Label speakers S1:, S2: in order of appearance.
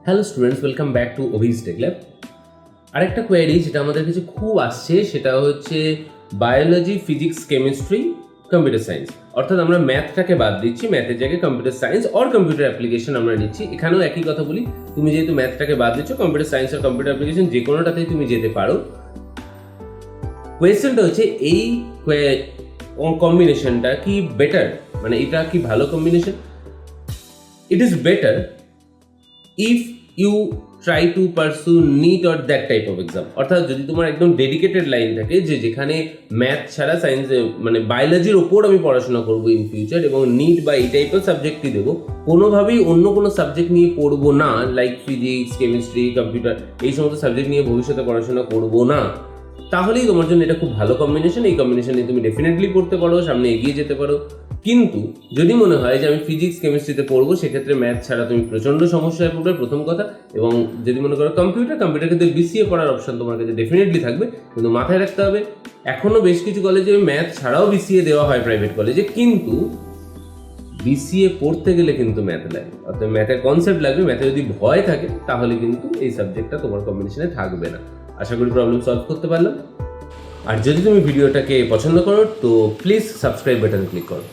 S1: Hello students, welcome back to Abhij tech lab. আরেকটা query যেটা আমাদের কাছে খুব আসছে সেটা হচ্ছে biology, physics, chemistry, computer science. অর্থাৎ আমরা ম্যাথটাকে বাদ দিচ্ছি, ম্যাথের জায়গায় computer science or computer application আমরা নিচ্ছি। এখানেও একই কথা বলি, তুমি যেহেতু ম্যাথটাকে বাদ দিচ্ছ, কম্পিউটার সায়েন্স আর কম্পিউটার অ্যাপ্লিকেশন যে কোনোটাতেই তুমি যেতে পারো। কোয়েশ্চেনটা হচ্ছে এই কম্বিনেশনটা কি বেটার, মানে এটা কি ভালো combination? It is better if you try to pursue NEET or that type of exam. অর্থাৎ যদি তোমার একদম ডেডিকেটেড লাইন থাকে যে যেখানে ম্যাথ ছাড়া সায়েন্স মানে বায়োলজির ওপর আমি পড়াশোনা করবো ইন ফিউচার এবং নিট বা এই টাইপের সাবজেক্টই দেবো, কোনোভাবেই অন্য কোনো সাবজেক্ট নিয়ে পড়বো না, লাইক ফিজিক্স, কেমিস্ট্রি, কম্পিউটার এই সমস্ত সাবজেক্ট নিয়ে ভবিষ্যতে পড়াশোনা করবো না, তাহলেই তোমার জন্য এটা খুব ভালো কম্বিনেশন। এই কম্বিনেশনে তুমি ডেফিনেটলি পড়তে পারো, সামনে এগিয়ে যেতে পারো। কিন্তু যদি মনে হয় যে আমি ফিজিক্স কেমিস্ট্রিতে পড়বো, সেক্ষেত্রে ম্যাথ ছাড়া তুমি প্রচণ্ড সমস্যায় পড়বে, প্রথম কথা। এবং যদি মনে করো কম্পিউটার কিন্তু বিসিএ পড়ার অপশন তোমার কাছে ডেফিনেটলি থাকবে, কিন্তু মাথায় রাখতে হবে এখনও বেশ কিছু কলেজে ম্যাথ ছাড়াও বিসিএ দেওয়া হয় প্রাইভেট কলেজে, কিন্তু বিসিএ পড়তে গেলে কিন্তু ম্যাথ লাগে, অর্থাৎ ম্যাথের কনসেপ্ট লাগবে। ম্যাথে যদি ভয় থাকে তাহলে কিন্তু এই সাবজেক্টটা তোমার কম্বিনেশনে থাকবে না। আশা করি প্রবলেম সলভ করতে পারলাম। আর যদি তুমি ভিডিওটাকে পছন্দ করো তো প্লিজ সাবস্ক্রাইব বাটনে ক্লিক করো।